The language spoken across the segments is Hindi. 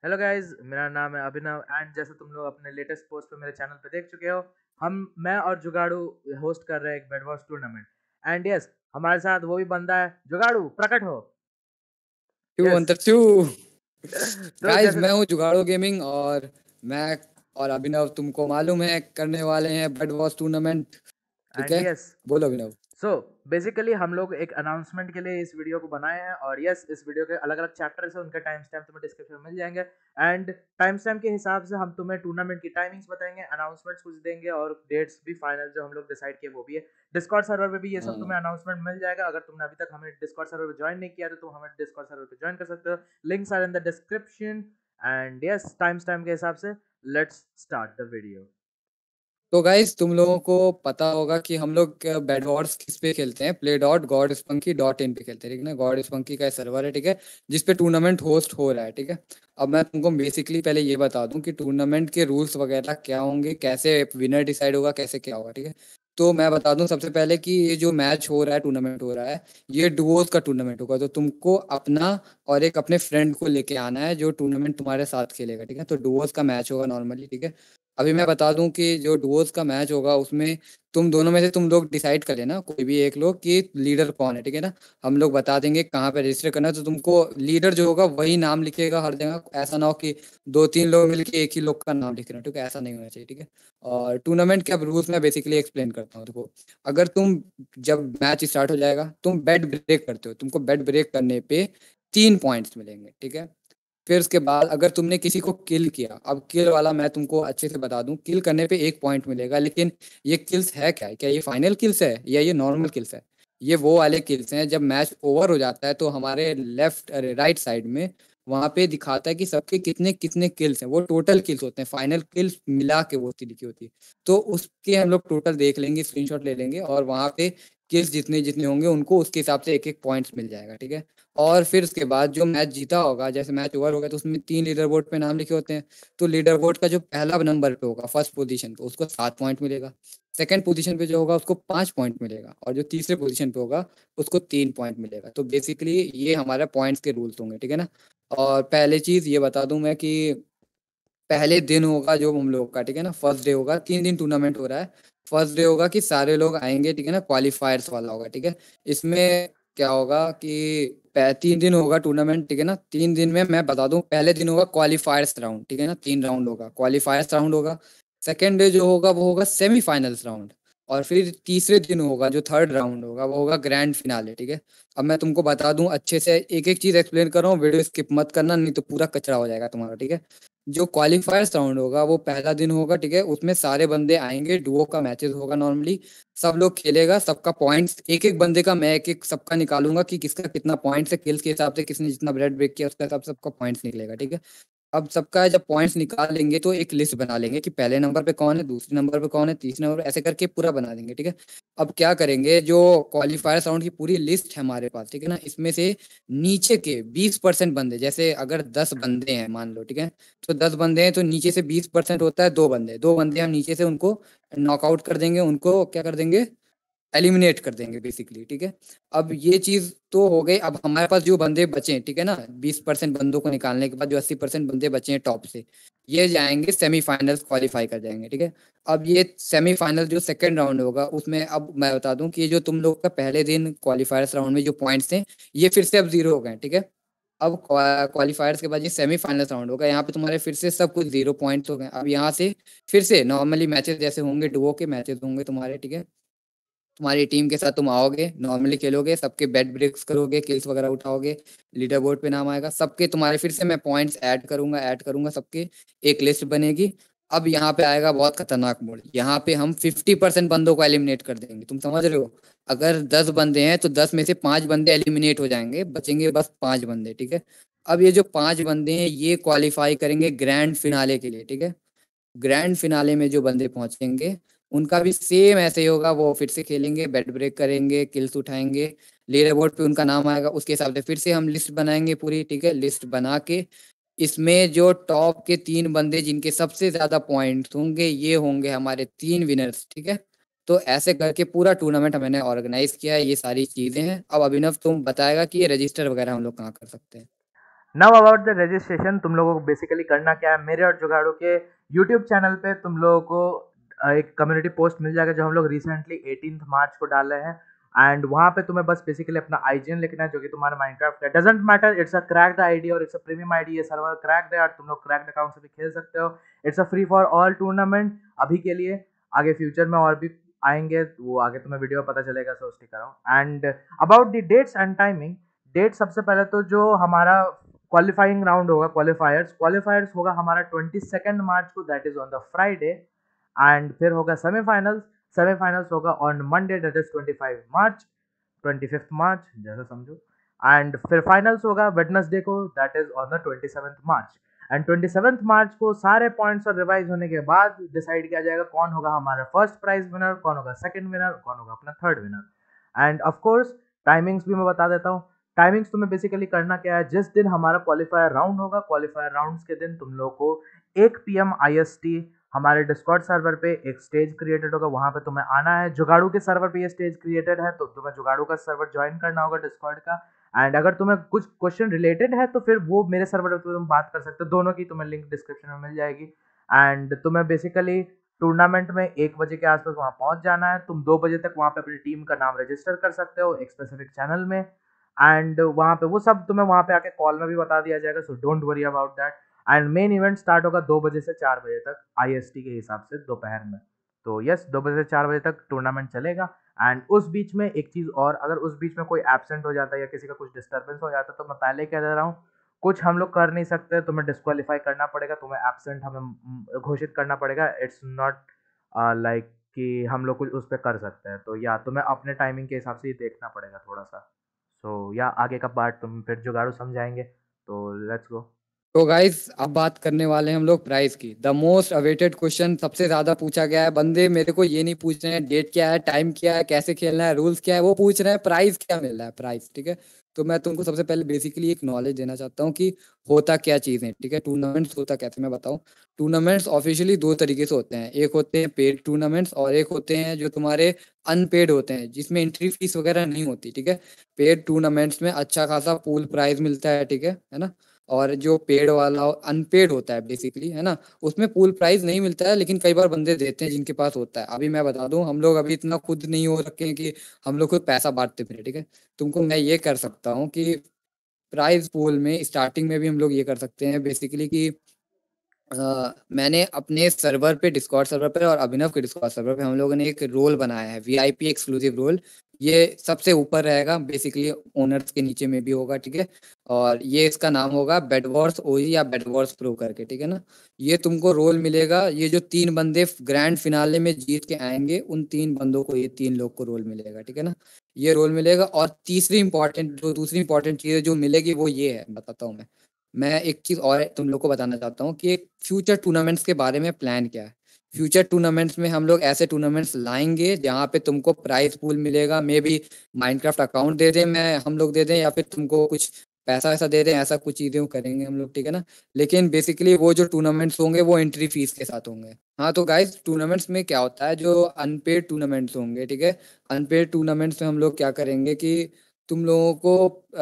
हेलो गाइस, मेरा नाम है अभिनव एंड जैसे तुम लोग अपने लेटेस्ट पोस्ट पे मेरे चैनल पे देख चुके हो, मैं और जुगाड़ू होस्ट कर रहे हैं एक bed wars tournament. And yes, हमारे साथ वो भी बंदा है। जुगाड़ू प्रकट हो। टू यस। अंतर टू। तो गाइस, जैसे मैं हूँ जुगाड़ो गेमिंग और मैं और अभिनव तुमको मालूम है करने वाले हैं बर्ड वॉच टूर्नामेंट। ठीक एंड है, यस, बोलो अभिनव। सो बेसिकली हम लोग एक अनाउंसमेंट के लिए इस वीडियो को बनाए हैं। और यस, इस वीडियो के अलग अलग चैप्टर्स हैं, उनके टाइम स्टैम्प तुम्हें डिस्क्रिप्शन में मिल जाएंगे। एंड टाइम स्टैम्प के हिसाब से हम तुम्हें टूर्नामेंट की टाइमिंग्स बताएंगे, अनाउंसमेंट्स कुछ देंगे और डेट्स भी फाइनल जो हम लोग डिसाइड किए वो भी है। डिस्कॉर्ड सर्वर पे भी ये सब हाँ, तुम्हें अनाउंसमेंट मिल जाएगा। अगर तुमने अभी तक हमें डिस्कॉर्ड सर्वर पे ज्वाइन नहीं किया तो तुम हमें डिस्कॉर्ड सर्वर पे ज्वाइन कर सकते हो। Links are in the description. And yes, time stamp के हिसाब से लेट्स स्टार्ट द वीडियो। तो गाइस तुम लोगों को पता होगा कि हम लोग बेड वॉर्स किस पे खेलते हैं, play dot god spunky dot in पे खेलते हैं, ठीक है ना। गॉड स्पंकी का सर्वर है, ठीक है, जिस पे टूर्नामेंट होस्ट हो रहा है, ठीक है। अब मैं तुमको बेसिकली पहले ये बता दूं कि टूर्नामेंट के रूल्स वगैरह क्या होंगे, कैसे विनर डिसाइड होगा, कैसे क्या होगा, ठीक है। तो मैं बता दूं सबसे पहले कि ये जो मैच हो रहा है, टूर्नामेंट हो रहा है, ये डुओज का टूर्नामेंट होगा। तो तुमको अपना और एक अपने फ्रेंड को लेके आना है जो टूर्नामेंट तुम्हारे साथ खेलेगा, ठीक है। तो डुओज का मैच होगा नॉर्मली, ठीक है। अभी मैं बता दूं कि जो डुओज का मैच होगा उसमें तुम दोनों में से तुम लोग डिसाइड कर लेना, कोई भी एक लोग, कि लीडर कौन है, ठीक है ना। हम लोग बता देंगे कहाँ पे रजिस्टर करना है, तो तुमको लीडर जो होगा वही नाम लिखेगा हर जगह। ऐसा ना हो कि दो तीन लोग मिलके एक ही लोग का नाम लिख रहे हो, ठीक है, ऐसा नहीं होना चाहिए, ठीक है। और टूर्नामेंट के अब रूल्स मैं बेसिकली एक्सप्लेन करता हूँ। देखो, अगर तुम जब मैच स्टार्ट हो जाएगा तुम बेड ब्रेक करते हो, तुमको बेड ब्रेक करने पे 3 पॉइंट्स मिलेंगे, ठीक है। फिर उसके बाद अगर तुमने किसी को किल किया, अब किल वाला मैं तुमको अच्छे से बता दूं, किल करने पे 1 पॉइंट मिलेगा। लेकिन ये किल्स है क्या, क्या ये फाइनल किल्स है या ये नॉर्मल किल्स है? ये वो वाले किल्स हैं जब मैच ओवर हो जाता है तो हमारे लेफ्ट अरे राइट साइड में वहां पे दिखाता है कि सबके कितने कितने किल्स हैं। वो टोटल किल्स होते हैं, फाइनल किल्स मिला के वो लिखी होती है। तो उसके हम लोग टोटल देख लेंगे, स्क्रीनशॉट ले लेंगे और वहां पे किल्स जितने जितने होंगे उनको उसके हिसाब से एक एक पॉइंट्स मिल जाएगा, ठीक है। और फिर उसके बाद जो मैच जीता होगा, जैसे मैच ओवर हो गया तो उसमें 3 लीडर बोर्ड पे नाम लिखे होते हैं। तो लीडर बोर्ड का जो पहला नंबर पे होगा फर्स्ट पोजीशन पे उसको 7 पॉइंट मिलेगा। सेकंड पोजीशन पे जो होगा उसको 5 पॉइंट मिलेगा और जो तीसरे पोजीशन पे होगा उसको 3 पॉइंट मिलेगा। तो बेसिकली ये हमारा पॉइंट्स के रूल्स होंगे, ठीक है ना। और पहले चीज ये बता दूं मैं कि पहले दिन होगा जो हम लोग का, ठीक है ना, फर्स्ट डे होगा। 3 दिन टूर्नामेंट हो रहा है। फर्स्ट डे होगा कि सारे लोग आएंगे, ठीक है ना, क्वालिफायर्स वाला होगा, ठीक है। इसमें क्या होगा कि 3 दिन होगा टूर्नामेंट, ठीक है ना। 3 दिन में मैं बता दूं, पहले दिन होगा क्वालिफायर्स राउंड, ठीक है ना, 3 राउंड होगा, क्वालिफायर्स राउंड होगा। सेकेंड डे जो होगा वो होगा सेमीफाइनल्स राउंड। और फिर तीसरे दिन होगा जो थर्ड राउंड होगा वो होगा ग्रैंड फिनाले, ठीक है। अब मैं तुमको बता दूं अच्छे से, एक एक चीज एक्सप्लेन कर रहा हूँ, वीडियो स्किप मत करना नहीं तो पूरा कचरा हो जाएगा तुम्हारा, ठीक है। जो क्वालिफायर्स राउंड होगा वो पहला दिन होगा, ठीक है। उसमें सारे बंदे आएंगे, डुओ का मैचेस होगा नॉर्मली। सब लोग खेलेगा, सबका पॉइंट्स एक एक बंदे का मैं एक एक सबका निकालूंगा कि किसका कितना पॉइंट्स है, किल्स के हिसाब से किसने जितना ब्रेड ब्रेक किया उसका हिसाब से सबका पॉइंट्स निकलेगा, ठीक है। अब सबका जब पॉइंट्स निकाल लेंगे तो एक लिस्ट बना लेंगे कि पहले नंबर पे कौन है, दूसरे नंबर पे कौन है, तीसरे नंबर पे, ऐसे करके पूरा बना देंगे, ठीक है। अब क्या करेंगे, जो क्वालिफायर राउंड की पूरी लिस्ट है हमारे पास, ठीक है ना, इसमें से नीचे के 20% बंदे, जैसे अगर 10 बंदे हैं मान लो, ठीक है। तो 10 बंदे हैं तो नीचे से 20% होता है 2 बंदे, 2 बंदे हम नीचे से उनको नॉकआउट कर देंगे, उनको क्या कर देंगे, एलिमिनेट कर देंगे बेसिकली, ठीक है। अब ये चीज तो हो गई। अब हमारे पास जो बंदे बचे हैं, ठीक है ना, 20% बंदों को निकालने के बाद जो 80% बंदे बचे हैं टॉप से, ये जाएंगे सेमीफाइनल्स, क्वालिफाई कर जाएंगे, ठीक है। अब ये सेमीफाइनल जो सेकंड राउंड होगा उसमें अब मैं बता दूं कि ये जो तुम लोग का पहले दिन क्वालिफायर्स राउंड में जो पॉइंट्स थे ये फिर से अब जीरो हो गए, ठीक है। अब क्वालिफायर्स के बाद ये सेमीफाइनल्स राउंड होगा, यहाँ पे तुम्हारे फिर से सब कुछ 0 पॉइंट्स हो गए। अब यहाँ से फिर से नॉर्मली मैचेस जैसे होंगे, डुओ के मैचेस होंगे तुम्हारे, ठीक है। तुम्हारी टीम के साथ तुम आओगे, नॉर्मली खेलोगे, सबके बेड ब्रेक्स करोगे, किल्स वगैरह उठाओगे, लीडर बोर्ड पे नाम आएगा सबके, तुम्हारे फिर से मैं पॉइंट्स ऐड करूंगा सबके, एक लिस्ट बनेगी। अब यहाँ पे आएगा बहुत खतरनाक मोड़, यहाँ पे हम 50% बंदों को एलिमिनेट कर देंगे, तुम समझ रहे हो। अगर 10 बंदे हैं तो 10 में से 5 बंदे एलिमिनेट हो जाएंगे, बचेंगे बस 5 बंदे, ठीक है। अब ये जो 5 बंदे हैं ये क्वालिफाई करेंगे ग्रैंड फिनाले के लिए, ठीक है। ग्रैंड फिनाले में जो बंदे पहुंचेंगे उनका भी सेम ऐसे ही होगा, वो फिर से खेलेंगे, बेड ब्रेक करेंगे, किल्स उठाएंगे, लीडर बोर्ड पे उनका नाम आएगा, उसके हिसाब से फिर से हम लिस्ट बनाएंगे पूरी, ठीक है। लिस्ट बना के इसमें जो टॉप के 3 बंदे जिनके सबसे ज्यादा पॉइंट्स होंगे ये होंगे हमारे 3 विनर्स, ठीक है। तो ऐसे करके पूरा टूर्नामेंट मैंने ऑर्गेनाइज किया है, ये सारी चीजें हैं। अब अभिनव तुम बताएगा कि ये रजिस्टर वगैरह हम लोग कहाँ कर सकते हैं। नाउ अबाउट द रजिस्ट्रेशन, तुम लोगों को बेसिकली करना क्या है, मेरे और जुगाड़ू के यूट्यूब चैनल पे तुम लोगों को एक कम्युनिटी पोस्ट मिल जाएगा जो हम लोग रिसेंटली 18 मार्च को डाल रहे हैं। एंड वहाँ पे तुम्हें बस बेसिकली अपना आईजीएन लिखना है जो कि तुम्हारा माइनक्राफ्ट है। Doesn't matter, it's a cracked ID और इट्स अ प्रीमियम आईडी। ये सर्वर क्रैक्ड है और तुम लोग क्रैक्ड अकाउंट से भी खेल सकते हो। It's a free for all tournament अभी के लिए। आगे फ्यूचर में और भी आएंगे, वो आगे तुम्हें वीडियो पता चलेगा, सो स्टिक करो। And about the dates and timing, date सबसे पहले तो जो हमारा क्वालिफाइंग राउंड होगा, क्वालिफायर्स होगा हमारा 22 मार्च को, that is on the Friday. And फिर होगा सेमीफाइनल्स। सेमीफाइनल्स होगा ऑन मंडे, दैट इज 25 मार्च, 25 मार्च जैसा समझो। एंड फिर फाइनल्स होगा वेडनेसडे को, that is on the 27 March. And 27 मार्च को सारे पॉइंट्स और रिवाइज होने के बाद डिसाइड किया जाएगा कौन होगा हमारा फर्स्ट प्राइज विनर, कौन होगा सेकंड विनर, कौन होगा अपना third winner. End of course timings भी मैं बता देता हूँ। टाइमिंग्स तुम्हें बेसिकली करना क्या है, जिस दिन हमारा क्वालिफायर राउंड होगा, क्वालिफायर राउंड्स के दिन तुम लोग को 1 PM IST हमारे डिस्कॉर्ड सर्वर पे एक स्टेज क्रिएटेड होगा, वहां पे तुम्हें आना है। जुगाड़ू के सर्वर पे ये स्टेज क्रिएटेड है तो तुम्हें जुगाड़ू का सर्वर ज्वाइन करना होगा डिस्कॉर्ड का। एंड अगर तुम्हें कुछ क्वेश्चन रिलेटेड है तो फिर वो मेरे सर्वर पे तुम बात कर सकते हो, दोनों की तुम्हें लिंक डिस्क्रिप्शन में मिल जाएगी। एंड तुम्हें बेसिकली टूर्नामेंट में 1 बजे के आसपास वहाँ पहुंच जाना है। तुम 2 बजे तक वहाँ पे अपनी टीम का नाम रजिस्टर कर सकते हो एक स्पेसिफिक चैनल में। एंड वहाँ पे वो सब तुम्हें वहाँ पे आके कॉल में भी बता दिया जाएगा, so don't worry about that. And main event start होगा 2 बजे से 4 बजे तक IST के हिसाब से दोपहर में। तो यस, 2 बजे से 4 बजे तक टूर्नामेंट चलेगा। एंड उस बीच में एक चीज़ और, अगर उस बीच में कोई एबसेंट हो जाता है या किसी का कुछ डिस्टर्बेंस हो जाता है तो मैं पहले ही कह दे रहा हूँ, कुछ हम लोग कर नहीं सकते, तुम्हें डिस्क्वालीफाई करना पड़ेगा, तुम्हें एबसेंट हमें घोषित करना पड़ेगा। इट्स नॉट लाइक कि हम लोग कुछ उस पर कर सकते हैं। तो या तुम्हें अपने टाइमिंग के हिसाब से ही देखना पड़ेगा थोड़ा सा। सो या आगे का पार्ट तुम फिर जुगाड़ू समझाएंगे, तो लेट्स गो। तो गाइस अब बात करने वाले हैं हम लोग प्राइस की। द मोस्ट अवेटेड क्वेश्चन, सबसे ज्यादा पूछा गया है। बंदे मेरे को ये नहीं पूछ रहे हैं डेट क्या है, टाइम क्या है, कैसे खेलना है, रूल्स क्या है, वो पूछ रहे हैं प्राइस क्या मिल रहा है, प्राइस। ठीक है, तो मैं तुमको सबसे पहले बेसिकली एक नॉलेज देना चाहता हूँ कि होता क्या चीज़ है। ठीक है, टूर्नामेंट्स होता कैसे, मैं बताऊँ। टूर्नामेंट्स ऑफिशियली दो तरीके से होते हैं, एक होते हैं पेड टूर्नामेंट्स और एक होते हैं जो तुम्हारे अनपेड होते हैं, जिसमें एंट्री फीस वगैरह नहीं होती। ठीक है, पेड टूर्नामेंट्स में अच्छा खासा पूल प्राइज मिलता है। ठीक है ना। और जो पेड वाला अनपेड होता है बेसिकली, है ना, उसमें पूल प्राइज नहीं मिलता है, लेकिन कई बार बंदे देते हैं जिनके पास होता है। अभी मैं बता दूं, हम लोग अभी इतना खुद नहीं हो रखे हैं कि हम लोग खुद पैसा बांटते फिरे। ठीक है, तुमको मैं ये कर सकता हूँ कि प्राइज पूल में स्टार्टिंग में भी हम लोग ये कर सकते हैं बेसिकली कि मैंने अपने सर्वर पे, डिस्कॉर्ड सर्वर पे और अभिनव के डिस्कॉर्ड सर्वर पे हम लोगों ने एक रोल बनाया है, वीआईपी एक्सक्लूसिव रोल। ये सबसे ऊपर रहेगा बेसिकली, ओनर्स के नीचे में भी होगा। ठीक है, और ये इसका नाम होगा बेड वॉर्स ओजी या बेड वॉर्स प्रो करके। ठीक है ना, ये तुमको रोल मिलेगा। ये जो 3 बंदे ग्रैंड फिनाले में जीत के आएंगे, उन 3 बंदों को, ये 3 लोग को रोल मिलेगा। ठीक है ना, ये रोल मिलेगा। और दूसरी इंपॉर्टेंट चीज़ जो मिलेगी वो ये है, बताता हूँ मैं एक चीज और तुम लोग को बताना चाहता हूँ कि फ्यूचर टूर्नामेंट्स के बारे में प्लान क्या है। फ्यूचर टूर्नामेंट्स में हम लोग ऐसे टूर्नामेंट्स लाएंगे जहाँ पे तुमको प्राइज पूल मिलेगा, मे बी माइनक्राफ्ट अकाउंट दे दें, मैं हम लोग दे दें, या फिर तुमको कुछ पैसा वैसा दे दें, ऐसा कुछ चीजें करेंगे हम लोग। ठीक है ना, लेकिन बेसिकली वो जो टूर्नामेंट्स होंगे वो एंट्री फीस के साथ होंगे। हाँ, तो गाइस टूर्नामेंट्स में क्या होता है, जो अनपेड टूर्नामेंट्स होंगे, ठीक है, अनपेड टूर्नामेंट्स में हम लोग क्या करेंगे कि तुम लोगों को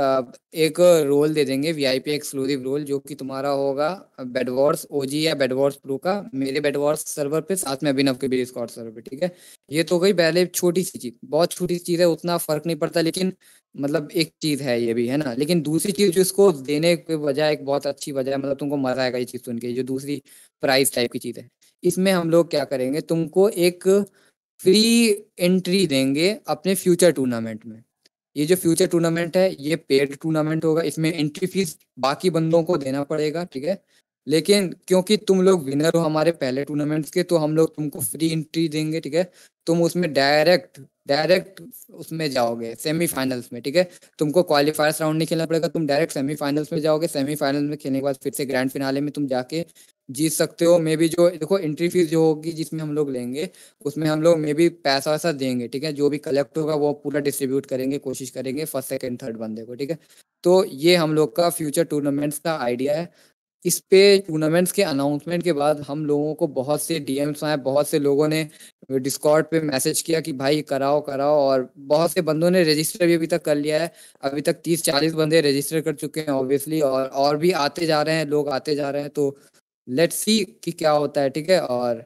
एक रोल दे देंगे, वीआईपी एक्सक्लूसिव रोल, जो कि तुम्हारा होगा बेड वॉर्स ओजी या बेड वॉर्स प्रो का, मेरे बेड वॉर्स सर्वर पे, साथ में अभिनव के भी डिस्कॉर्ड सर्वर पे। ठीक है, ये तो गई पहले छोटी सी चीज, बहुत छोटी सी चीज है, उतना फर्क नहीं पड़ता, लेकिन मतलब एक चीज है ये भी, है ना। लेकिन दूसरी चीज जो इसको देने के वजह, एक बहुत अच्छी वजह है, मतलब तुमको मजा आएगा ये चीज सुन के, जो दूसरी प्राइस टाइप की चीज है, इसमें हम लोग क्या करेंगे, तुमको एक फ्री एंट्री देंगे अपने फ्यूचर टूर्नामेंट में। ये जो फ्यूचर टूर्नामेंट है ये पेड टूर्नामेंट होगा, इसमें एंट्री फीस बाकी बंदों को देना पड़ेगा। ठीक है, लेकिन क्योंकि तुम लोग विनर हो हमारे पहले टूर्नामेंट्स के, तो हम लोग तुमको फ्री एंट्री देंगे। ठीक है, तुम उसमें डायरेक्ट डायरेक्ट उसमें जाओगे सेमीफाइनल्स में। ठीक है, तुमको क्वालिफायर्स राउंड नहीं खेलना पड़ेगा, तुम डायरेक्ट सेमीफाइनल्स में जाओगे। सेमीफाइनल में खेलने के बाद फिर से ग्रैंड फिनाले में तुम जाके जीत सकते हो। मे बी जो देखो एंट्री फीस जो होगी जिसमें हम लोग लेंगे, उसमें हम लोग मे बी पैसा वैसा देंगे। ठीक है, जो भी कलेक्ट होगा वो पूरा डिस्ट्रीब्यूट करेंगे, कोशिश करेंगे फर्स्ट सेकंड थर्ड बंदे को। ठीक है, तो ये हम लोग का फ्यूचर टूर्नामेंट्स का आइडिया है। इस पे टूर्नामेंट्स के अनाउंसमेंट के बाद हम लोगों को बहुत से डीएम्स आए, बहुत से लोगों ने डिस्कॉर्ड पे मैसेज किया कि भाई कराओ कराओ, और बहुत से बंदों ने रजिस्टर भी अभी तक कर लिया है। अभी तक 30-40 बंदे रजिस्टर कर चुके हैं ऑब्वियसली, और भी आते जा रहे हैं, लोग आते जा रहे हैं। तो लेट्स सी कि क्या होता है, ठीक है। और